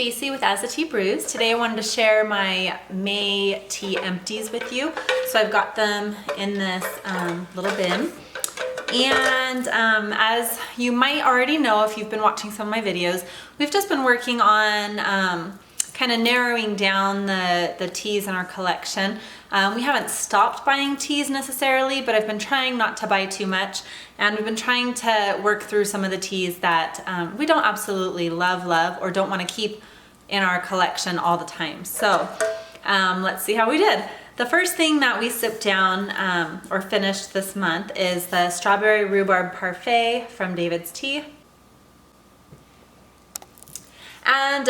Stacy with As the Tea Brews. Today I wanted to share my May tea empties with you. So I've got them in this little bin. And as you might already know if you've been watching some of my videos, we've just been working on kind of narrowing down the teas in our collection. We haven't stopped buying teas necessarily, but I've been trying not to buy too much, and we've been trying to work through some of the teas that we don't absolutely love or don't want to keep in our collection all the time. So let's see how we did. The first thing that we sipped down or finished this month is the Strawberry Rhubarb Parfait from David's Tea. And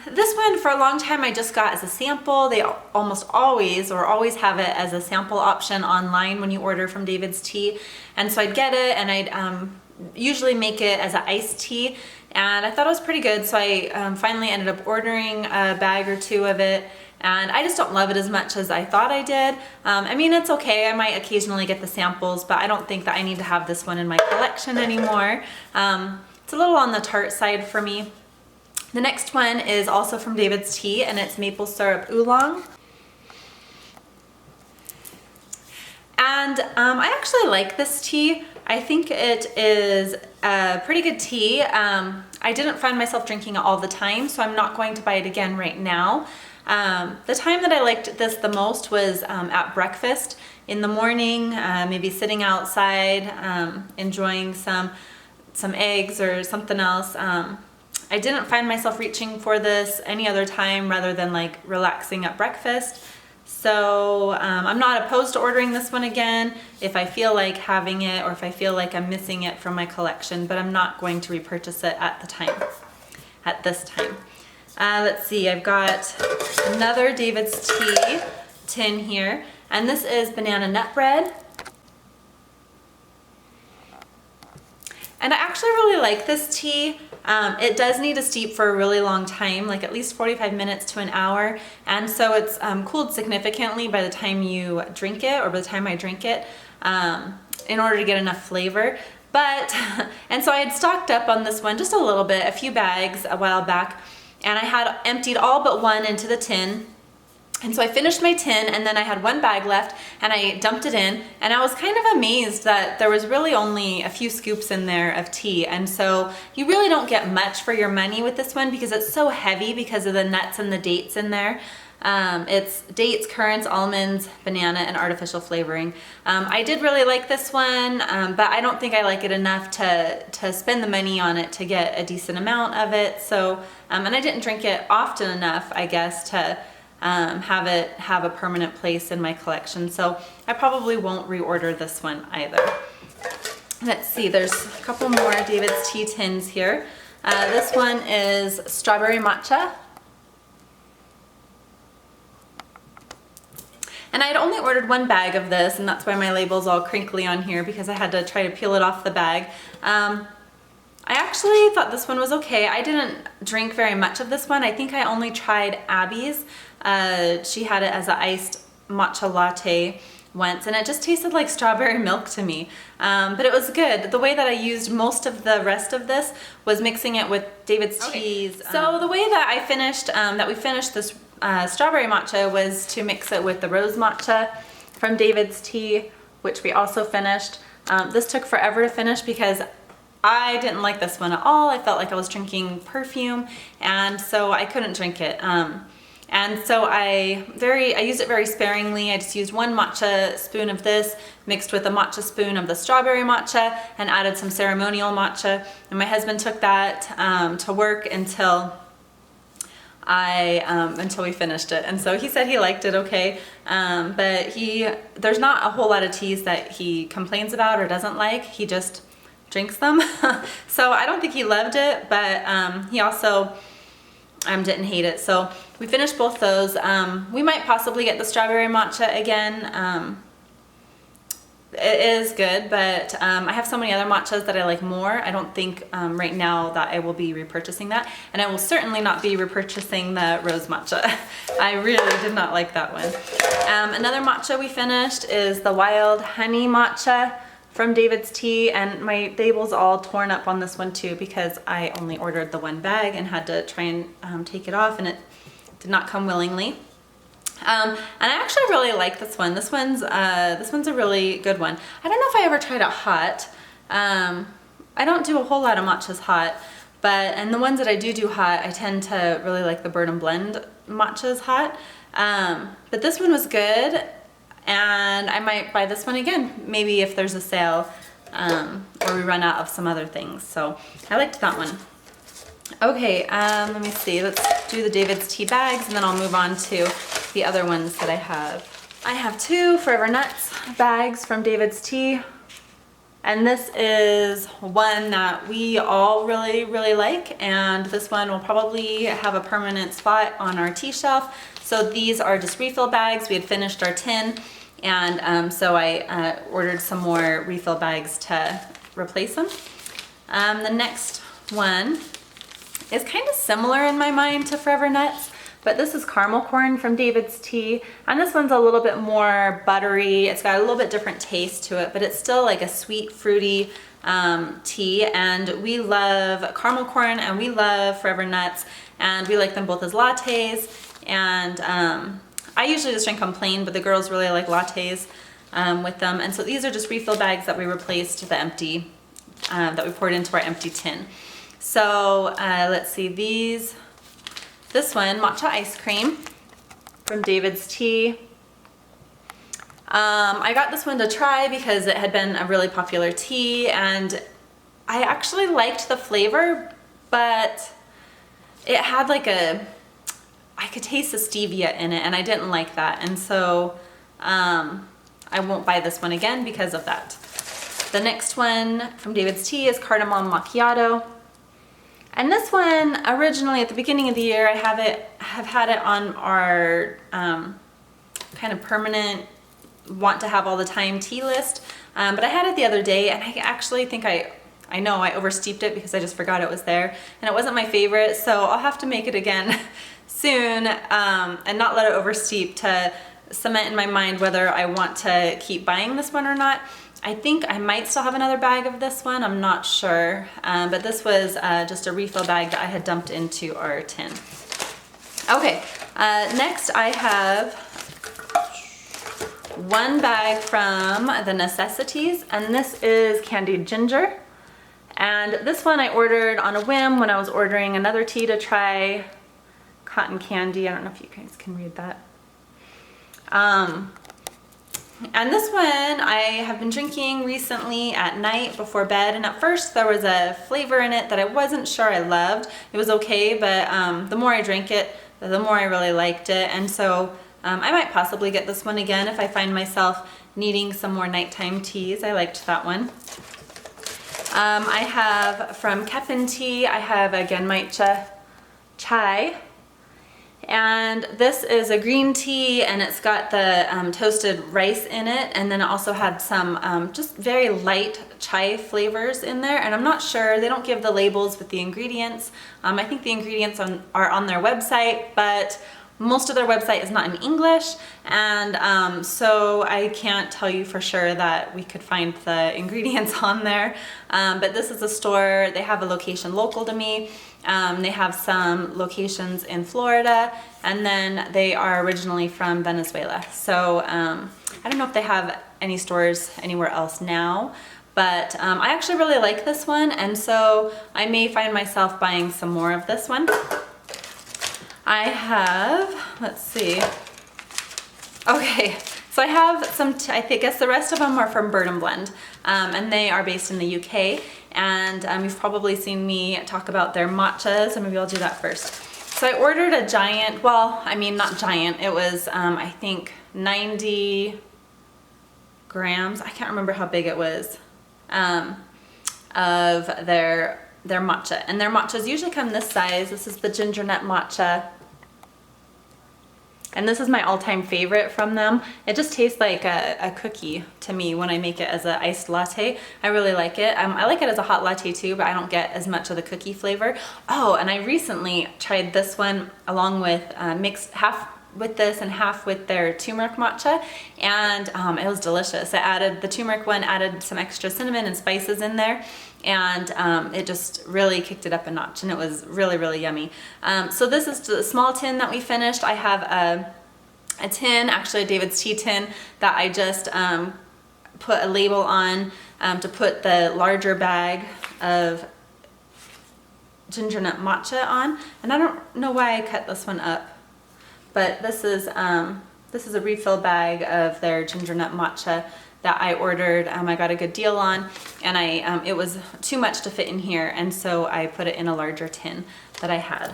this one for a long time I just got as a sample. They almost always have it as a sample option online when you order from David's Tea. And so I'd get it and I'd usually make it as an iced tea. And I thought it was pretty good, so I finally ended up ordering a bag or two of it. And I just don't love it as much as I thought I did. I mean, it's okay. I might occasionally get the samples, but I don't think that I need to have this one in my collection anymore. It's a little on the tart side for me. The next one is also from David's Tea, and it's maple syrup oolong. And I actually like this tea. I think it is a pretty good tea. I didn't find myself drinking it all the time, so I'm not going to buy it again right now. The time that I liked this the most was at breakfast in the morning, maybe sitting outside, enjoying some eggs or something else. I didn't find myself reaching for this any other time rather than like relaxing at breakfast. So I'm not opposed to ordering this one again if I feel like having it or if I feel like I'm missing it from my collection, but I'm not going to repurchase it at this time. Let's see, I've got another David's Tea tin here, and this is banana nut bread. And I actually really like this tea. It does need to steep for a really long time, like at least 45 minutes to an hour. And so it's cooled significantly by the time you drink it, or by the time I drink it, in order to get enough flavor. And so I had stocked up on this one just a little bit, a few bags a while back, and I had emptied all but one into the tin. And so I finished my tin, and then I had one bag left, and I dumped it in, and I was kind of amazed that there was really only a few scoops in there of tea. And so you really don't get much for your money with this one because it's so heavy because of the nuts and the dates in there. It's dates, currants, almonds, banana, and artificial flavoring. I did really like this one, but I don't think I like it enough to spend the money on it to get a decent amount of it. So, and I didn't drink it often enough, I guess, to have it have a permanent place in my collection. So I probably won't reorder this one either. Let's see, there's a couple more David's Tea tins here. This one is strawberry matcha. And I had only ordered one bag of this, and that's why my label's all crinkly on here, because I had to try to peel it off the bag. I actually thought this one was okay. I didn't drink very much of this one. I think I only tried Abby's. She had it as an iced matcha latte once, and it just tasted like strawberry milk to me. But it was good. The way that I used most of the rest of this was mixing it with David's Teas. So the way that we finished this strawberry matcha was to mix it with the rose matcha from David's Tea, which we also finished. This took forever to finish because I didn't like this one at all. I felt like I was drinking perfume, and so I couldn't drink it. And so I used it very sparingly. I just used one matcha spoon of this mixed with a matcha spoon of the strawberry matcha and added some ceremonial matcha. And my husband took that to work until we finished it. And so he said he liked it okay, but there's not a whole lot of teas that he complains about or doesn't like. He just drinks them. So I don't think he loved it, but he also didn't hate it. So we finished both those. We might possibly get the strawberry matcha again. It is good, but I have so many other matchas that I like more. I don't think right now that I will be repurchasing that, and I will certainly not be repurchasing the rose matcha. I really did not like that one. Another matcha we finished is the wild honey matcha from David's Tea, and my label's all torn up on this one too because I only ordered the one bag and had to try and take it off, and it did not come willingly. And I actually really like this one. This one's a really good one. I don't know if I ever tried it hot. I don't do a whole lot of matchas hot, and the ones that I do hot, I tend to really like the Bird and Blend matchas hot. But this one was good, and I might buy this one again, maybe if there's a sale, or we run out of some other things. So I liked that one. Okay, let me see. Let's do the David's Tea bags, and then I'll move on to the other ones that I have. I have 2 Forever Nuts bags from David's Tea. And this is one that we all really, really like, and this one will probably have a permanent spot on our tea shelf. So these are just refill bags. We had finished our tin, and so I ordered some more refill bags to replace them. The next one is kind of similar in my mind to Forever Nuts, but this is caramel corn from David's Tea, and this one's a little bit more buttery. It's got a little bit different taste to it, but it's still like a sweet, fruity tea, and we love caramel corn and we love Forever Nuts, and we like them both as lattes, and I usually just drink them plain, but the girls really like lattes with them, and so these are just refill bags that we replaced the empty, that we poured into our empty tin. So let's see, this one, matcha ice cream from David's Tea. I got this one to try because it had been a really popular tea, and I actually liked the flavor, but it had like I could taste the stevia in it, and I didn't like that, and so I won't buy this one again because of that. The next one from David's Tea is cardamom macchiato. And this one, originally at the beginning of the year, I have had it on our kind of permanent want to have all the time tea list, but I had it the other day, and I actually think I know I oversteeped it because I just forgot it was there, and it wasn't my favorite, so I'll have to make it again soon, and not let it oversteep to cement in my mind whether I want to keep buying this one or not. I think I might still have another bag of this one, I'm not sure, but this was just a refill bag that I had dumped into our tin. Okay, next I have one bag from the Necessities, and this is candied ginger. And this one I ordered on a whim when I was ordering another tea to try, cotton candy. I don't know if you guys can read that. And this one I have been drinking recently at night before bed, and at first there was a flavor in it that I wasn't sure I loved. It was okay, but the more I drank it, the more I really liked it, and so I might possibly get this one again if I find myself needing some more nighttime teas. I liked that one. I have from Kepin Tea, I have a Genmaicha chai. And this is a green tea, and it's got the toasted rice in it, and then it also had some just very light chai flavors in there, and I'm not sure, they don't give the labels with the ingredients. I think the ingredients are on their website, but most of their website is not in English, and so I can't tell you for sure that we could find the ingredients on there, but this is a store, they have a location local to me. They have some locations in Florida, and then they are originally from Venezuela. So I don't know if they have any stores anywhere else now, but I actually really like this one, and so I may find myself buying some more of this one. I have, let's see, okay, so I have some, I guess the rest of them are from Bird and Blend, and they are based in the UK. And you've probably seen me talk about their matchas, so maybe I'll do that first. So I ordered a giant, well, I mean not giant, it was I think 90 grams, I can't remember how big it was, of their matcha. And their matchas usually come this size. This is the ginger nut matcha. And this is my all-time favorite from them. It just tastes like a cookie to me when I make it as an iced latte. I really like it. I like it as a hot latte too, but I don't get as much of the cookie flavor. Oh, and I recently tried this one along with half with this and half with their turmeric matcha, and it was delicious. I added the turmeric one, added some extra cinnamon and spices in there, and it just really kicked it up a notch, and it was really, really yummy. So this is the small tin that we finished. I have a tin, actually a David's Tea tin, that I just put a label on to put the larger bag of ginger nut matcha on, and I don't know why I cut this one up, but this is a refill bag of their ginger nut matcha that I ordered. I got a good deal on, and it was too much to fit in here, and so I put it in a larger tin that I had.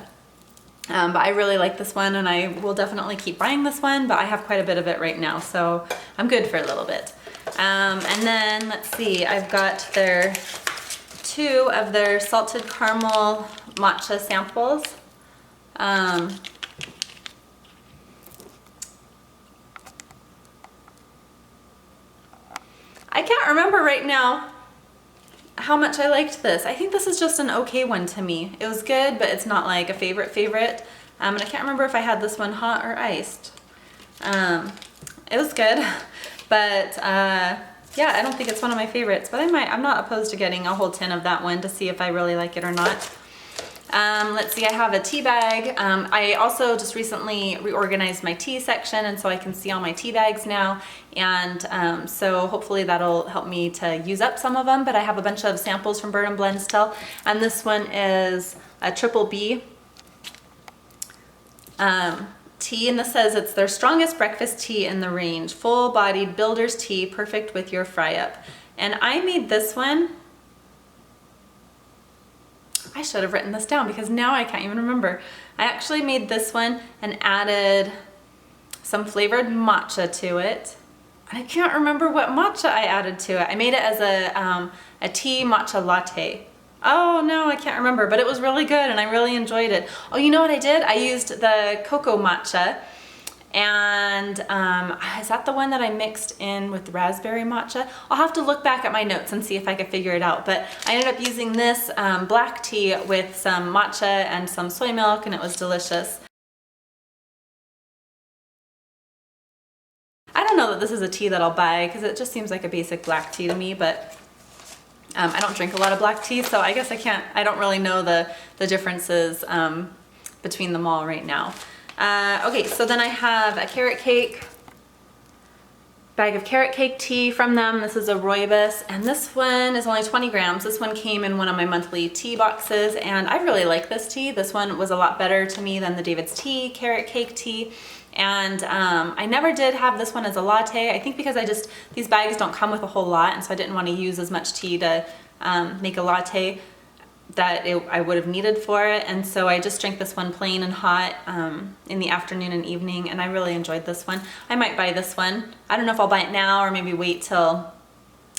But I really like this one, and I will definitely keep buying this one, but I have quite a bit of it right now, so I'm good for a little bit. And then let's see, I've got two of their salted caramel matcha samples. I can't remember right now how much I liked this. I think this is just an okay one to me. It was good, but it's not like a favorite. And I can't remember if I had this one hot or iced. It was good, but yeah, I don't think it's one of my favorites, but I'm not opposed to getting a whole tin of that one to see if I really like it or not. Let's see, I have a tea bag. I also just recently reorganized my tea section, and so I can see all my tea bags now, and so hopefully that'll help me to use up some of them, but I have a bunch of samples from Bird & Blend still, and this one is a Triple B tea, and this says it's their strongest breakfast tea in the range, full-bodied builder's tea, perfect with your fry-up. And I made this one, I should have written this down because now I can't even remember. I actually made this one and added some flavored matcha to it. And I can't remember what matcha I added to it. I made it as a tea matcha latte. Oh no, I can't remember, but it was really good and I really enjoyed it. Oh, you know what I did? I used the cocoa matcha, and is that the one that I mixed in with the raspberry matcha? I'll have to look back at my notes and see if I could figure it out, but I ended up using this black tea with some matcha and some soy milk, and it was delicious. I don't know that this is a tea that I'll buy because it just seems like a basic black tea to me, but I don't drink a lot of black tea, so I guess I don't really know the differences between them all right now. Okay, so then I have a carrot cake, bag of carrot cake tea from them. This is a rooibos, and this one is only 20 grams. This one came in one of my monthly tea boxes, and I really like this tea. This one was a lot better to me than the David's Tea carrot cake tea. And I never did have this one as a latte. I think because these bags don't come with a whole lot, and so I didn't want to use as much tea to make a latte that I would have needed for it. And so I just drank this one plain and hot in the afternoon and evening, and I really enjoyed this one. I might buy this one. I don't know if I'll buy it now or maybe wait till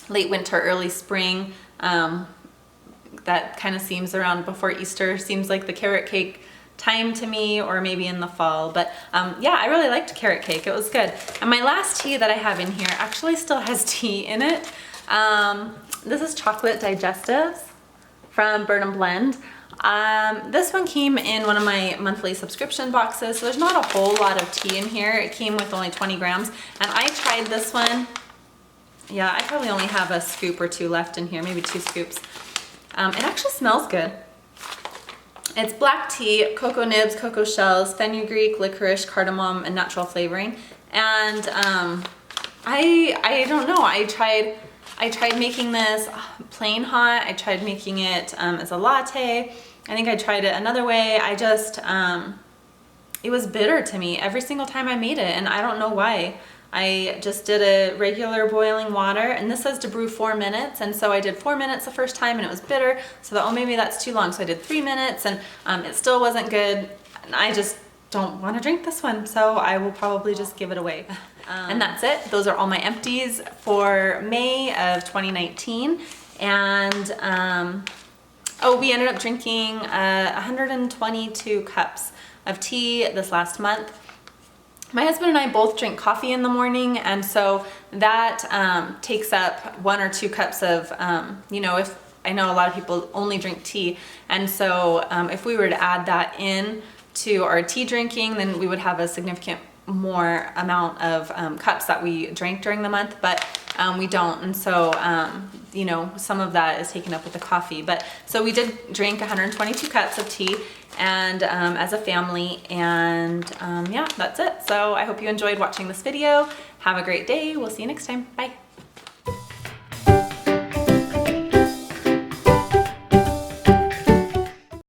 late winter, early spring. That kind of seems around before Easter, seems like the carrot cake time to me, or maybe in the fall. But yeah, I really liked carrot cake. It was good. And my last tea that I have in here actually still has tea in it. This is chocolate digestives from Bird & Blend. This one came in one of my monthly subscription boxes, so there's not a whole lot of tea in here. It came with only 20 grams, and I tried this one. Yeah, I probably only have a scoop or two left in here, maybe 2 scoops. It actually smells good. It's black tea, cocoa nibs, cocoa shells, fenugreek, licorice, cardamom, and natural flavoring. And I don't know, I tried making this plain hot. I tried making it as a latte. I think I tried it another way. It was bitter to me every single time I made it, and I don't know why. I just did a regular boiling water, and this says to brew 4 minutes, and so I did 4 minutes the first time and it was bitter, so I thought, oh, maybe that's too long, so I did 3 minutes, and it still wasn't good, and I just don't want to drink this one, so I will probably just give it away. And that's it. Those are all my empties for May of 2019, and oh, we ended up drinking 122 cups of tea this last month. My husband and I both drink coffee in the morning, and so that takes up 1 or 2 cups of, if I know a lot of people only drink tea, and so if we were to add that in to our tea drinking, then we would have a significant more amount of cups that we drank during the month, but we don't. And so, you know, some of that is taken up with the coffee. But so we did drink 122 cups of tea and as a family, and yeah, that's it. So I hope you enjoyed watching this video. Have a great day. We'll see you next time. Bye.